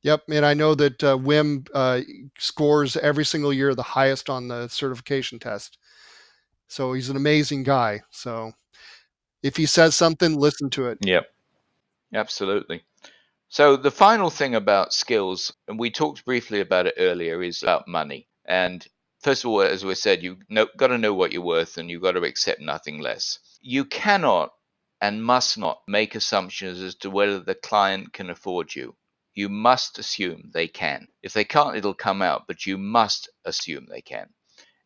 Yep, and I know that Wim scores every single year the highest on the certification test. So he's an amazing guy. So if he says something, listen to it. Yep, absolutely. So the final thing about skills, and we talked briefly about it earlier, is about money. And first of all, as we said, got to know what you're worth, and you've got to accept nothing less. You cannot and must not make assumptions as to whether the client can afford you. You must assume they can. If they can't, it'll come out, but you must assume they can.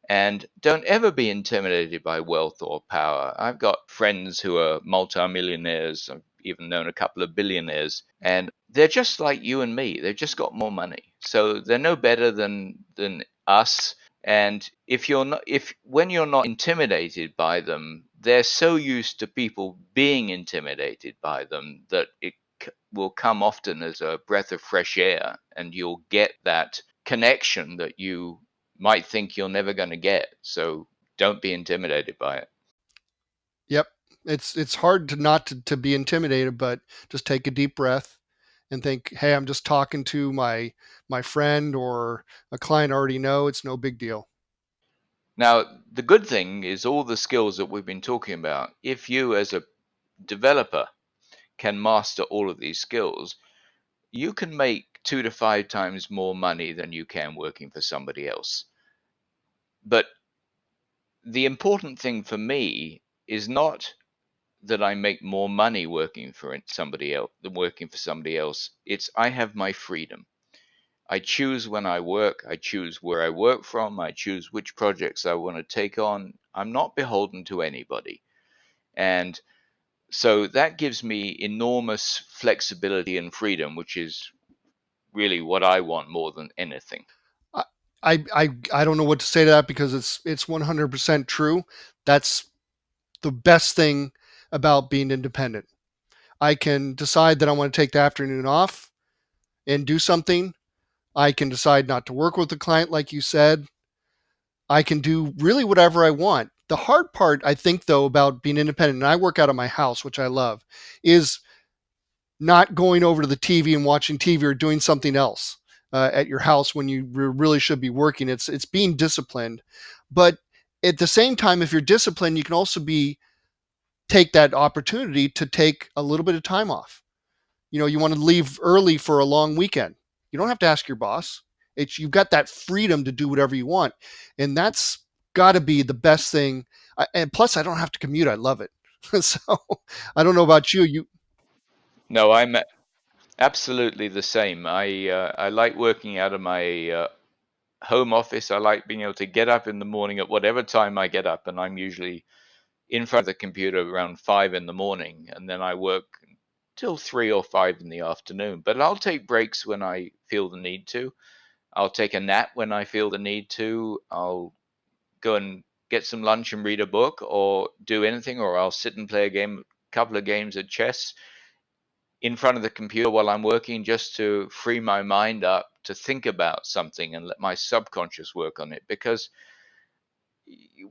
And don't ever be intimidated by wealth or power. I've got friends who are multimillionaires. I've even known a couple of billionaires, and they're just like you and me. They've just got more money, so they're no better than us. And if when you're not intimidated by them, they're so used to people being intimidated by them that it will come often as a breath of fresh air, and you'll get that connection that you might think you're never going to get. So don't be intimidated by it. Yep. It's hard to be intimidated, but just take a deep breath and think, hey, I'm just talking to my friend or a client I already know. It's no big deal. Now, the good thing is all the skills that we've been talking about. If you, as a developer, can master all of these skills, you can make 2 to 5 times more money than you can working for somebody else. But the important thing for me is not that I make more money working for somebody else than working for somebody else. It's I have my freedom. I choose when I work. I choose where I work from. I choose which projects I want to take on. I'm not beholden to anybody. And so that gives me enormous flexibility and freedom, which is really what I want more than anything. I I don't know what to say to that, because it's 100% true. That's the best thing about being independent. I can decide that I want to take the afternoon off and do something. I can decide not to work with the client, like you said. I can do really whatever I want. The hard part, I think, though, about being independent, and I work out of my house, which I love, is not going over to the TV and watching TV or doing something else at your house when you really should be working. It's being disciplined, but at the same time, if you're disciplined, you can also take that opportunity to take a little bit of time off. You want to leave early for a long weekend. You don't have to ask your boss. You've got that freedom to do whatever you want, and that's got to be the best thing. And plus, I don't have to commute. I love it. So I don't know about you. No, I'm absolutely the same. I like working out of my home office. I like being able to get up in the morning at whatever time I get up, and I'm usually in front of the computer around 5 in the morning, and then I work till 3 or 5 in the afternoon. But I'll take breaks when I feel the need to. I'll take a nap when I feel the need to. I'll go and get some lunch and read a book or do anything, or I'll sit and play a couple of games of chess. in front of the computer while I'm working just to free my mind up to think about something and let my subconscious work on it, because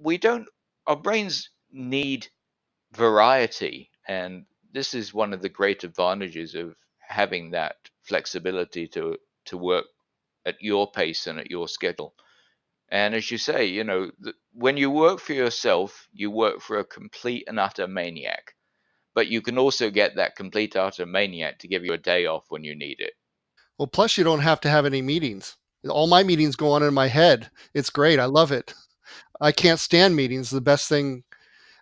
we don't, our brains need variety. And this is one of the great advantages of having that flexibility to work at your pace and at your schedule. And as you say, when you work for yourself, you work for a complete and utter maniac. But you can also get that complete utter maniac to give you a day off when you need it. Well, plus you don't have to have any meetings. All my meetings go on in my head. It's great. I love it. I can't stand meetings. The best thing,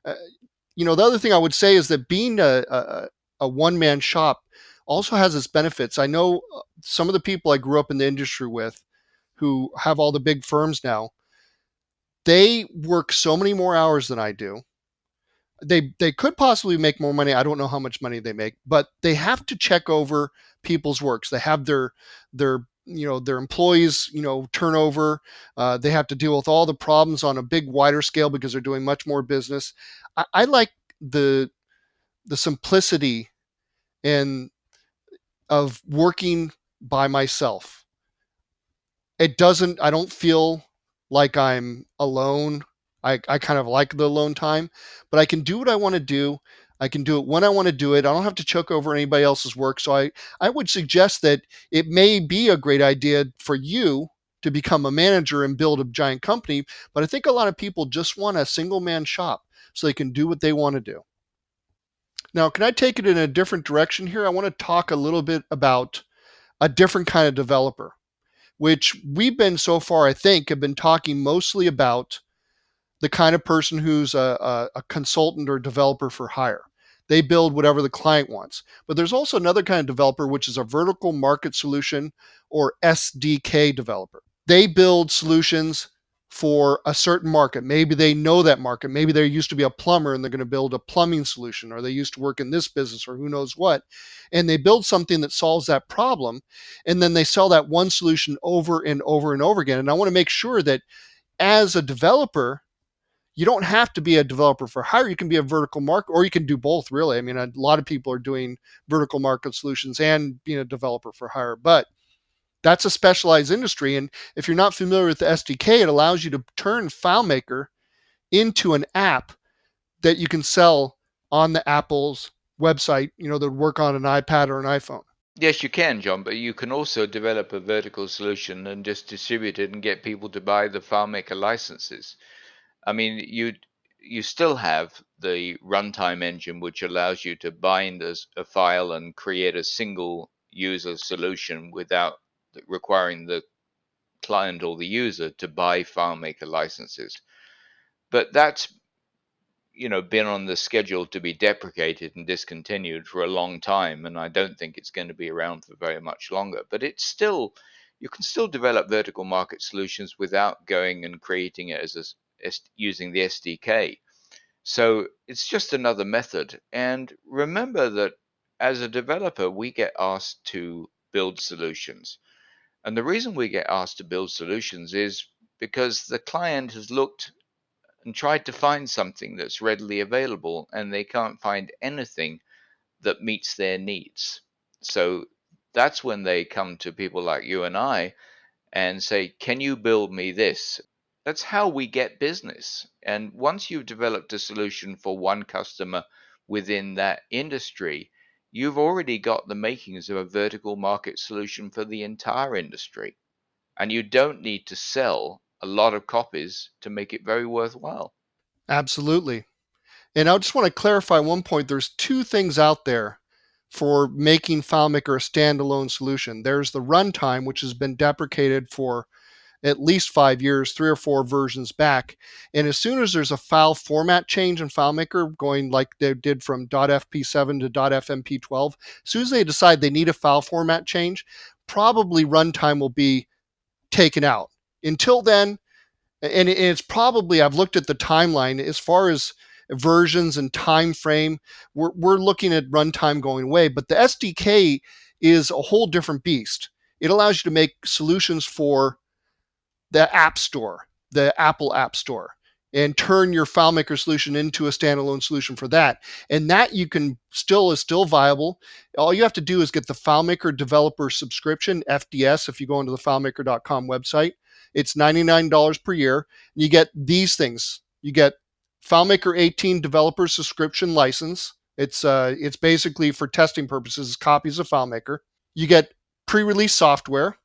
uh, the other thing I would say is that being a one man shop also has its benefits. I know some of the people I grew up in the industry with who have all the big firms now, they work so many more hours than I do. They could possibly make more money. I don't know how much money they make, but they have to check over people's works. They have their employees turnover. They have to deal with all the problems on a big wider scale because they're doing much more business. I like the the simplicity and of working by myself. I don't feel like I'm alone. I kind of like the alone time, but I can do what I want to do. I can do it when I want to do it. I don't have to choke over anybody else's work. So I would suggest that it may be a great idea for you to become a manager and build a giant company. But I think a lot of people just want a single man shop so they can do what they want to do. Now, can I take it in a different direction here? I want to talk a little bit about a different kind of developer, which we've been so far, I think, have been talking mostly about the kind of person who's a consultant or developer for hire. They build whatever the client wants. But there's also another kind of developer, which is a vertical market solution or SDK developer. They build solutions for a certain market. Maybe they know that market. Maybe they used to be a plumber and they're going to build a plumbing solution, or they used to work in this business, or who knows what. And they build something that solves that problem. And then they sell that one solution over and over and over again. And I want to make sure that as a developer, you don't have to be a developer for hire. You can be a vertical market, or you can do both, really. I mean, a lot of people are doing vertical market solutions and being a developer for hire, but that's a specialized industry. And if you're not familiar with the SDK, it allows you to turn FileMaker into an app that you can sell on the Apple's website, that would work on an iPad or an iPhone. Yes, you can, John, but you can also develop a vertical solution and just distribute it and get people to buy the FileMaker licenses. I mean, you still have the runtime engine, which allows you to bind a file and create a single user solution without requiring the client or the user to buy FileMaker licenses. But that's been on the schedule to be deprecated and discontinued for a long time, and I don't think it's going to be around for very much longer. But it's still, you can still develop vertical market solutions without going and creating it using the SDK. So it's just another method. And remember that as a developer, we get asked to build solutions. And the reason we get asked to build solutions is because the client has looked and tried to find something that's readily available, and they can't find anything that meets their needs. So that's when they come to people like you and I and say, can you build me this? That's how we get business. And once you've developed a solution for one customer within that industry, you've already got the makings of a vertical market solution for the entire industry. And you don't need to sell a lot of copies to make it very worthwhile. Absolutely. And I just want to clarify one point. There's two things out there for making FileMaker a standalone solution. There's the runtime, which has been deprecated for at least 5 years, 3 or 4 versions back. And as soon as there's a file format change in FileMaker, going like they did from .fp7 to .fmp12, as soon as they decide they need a file format change, probably runtime will be taken out. Until then, and it's probably, I've looked at the timeline as far as versions and time frame, we're looking at runtime going away. But the SDK is a whole different beast. It allows you to make solutions for the App Store, the Apple App Store. and turn your FileMaker solution into a standalone solution for that. And that you can is still viable. All you have to do is get the FileMaker developer subscription, FDS, if you go into the FileMaker.com website. It's $99 per year. And you get these things. You get FileMaker 18 developer subscription license. It's basically for testing purposes, copies of FileMaker. You get pre-release software.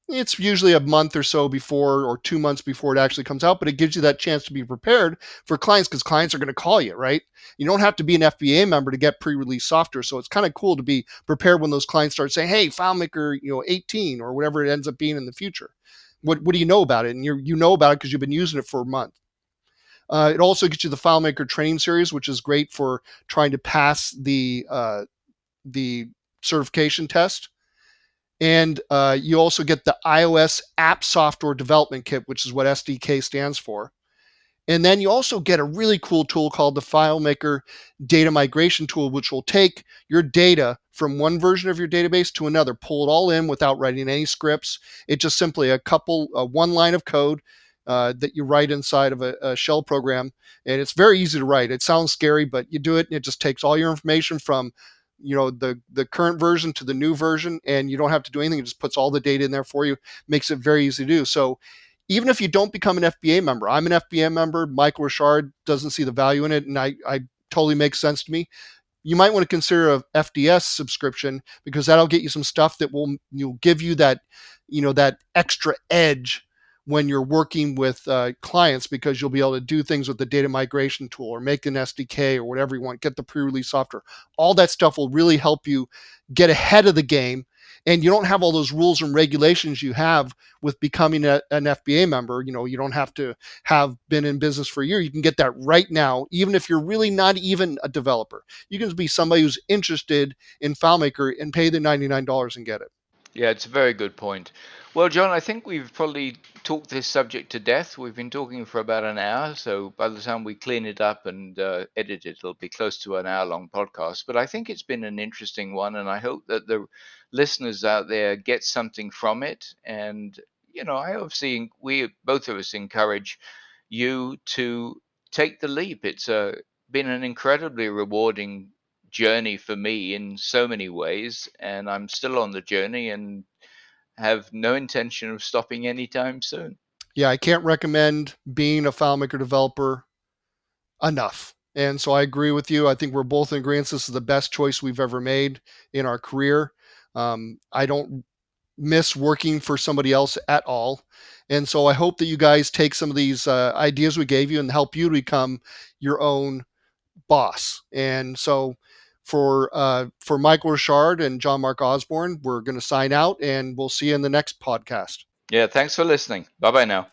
It's usually a month or so before, or 2 months before it actually comes out, but it gives you that chance to be prepared for clients, because clients are going to call you, right? You don't have to be an FBA member to get pre-release software, so it's kind of cool to be prepared when those clients start saying, "Hey, FileMaker, 18 or whatever it ends up being in the future. What do you know about it?" And you know about it because you've been using it for a month. It also gets you the FileMaker training series, which is great for trying to pass the certification test. And you also get the iOS App Software Development Kit, which is what SDK stands for. And then you also get a really cool tool called the FileMaker Data Migration Tool, which will take your data from one version of your database to another, pull it all in without writing any scripts. It's just simply one line of code that you write inside of a shell program. And it's very easy to write. It sounds scary, but you do it, and it just takes all your information from the current version to the new version, and you don't have to do anything. It just puts all the data in there for you, makes it very easy to do. So even if you don't become an FBA member, I'm an FBA member, Michael Richard doesn't see the value in it, and I totally makes sense to me. You might want to consider a FDS subscription, because that'll get you some stuff that will give you that that extra edge when you're working with clients, because you'll be able to do things with the data migration tool, or make an SDK, or whatever you want, get the pre-release software. All that stuff will really help you get ahead of the game, and you don't have all those rules and regulations you have with becoming an FBA member. You don't have to have been in business for a year. You can get that right now, even if you're really not even a developer. You can be somebody who's interested in FileMaker and pay the $99 and get it. Yeah, it's a very good point. Well, John, I think we've probably talked this subject to death. We've been talking for about an hour, so by the time we clean it up and edit it, it'll be close to an hour-long podcast. But I think it's been an interesting one, and I hope that the listeners out there get something from it. And we both of us encourage you to take the leap. It's been an incredibly rewarding journey for me in so many ways, and I'm still on the journey and have no intention of stopping anytime soon. Yeah, I can't recommend being a FileMaker developer enough. And so I agree with you. I think we're both in agreement this is the best choice we've ever made in our career. I don't miss working for somebody else at all. And so I hope that you guys take some of these ideas we gave you and help you to become your own boss. And so for Michael Richard and John Mark Osborne, we're going to sign out, and we'll see you in the next podcast. Yeah, thanks for listening. Bye-bye now.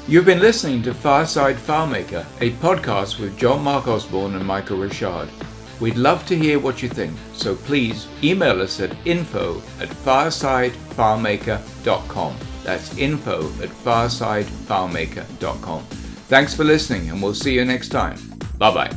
You've been listening to Fireside FileMaker, a podcast with John Mark Osborne and Michael Richard. We'd love to hear what you think, so please email us at info@firesidefilemaker.com. That's info@firesidefilemaker.com. Thanks for listening, and we'll see you next time. Bye-bye.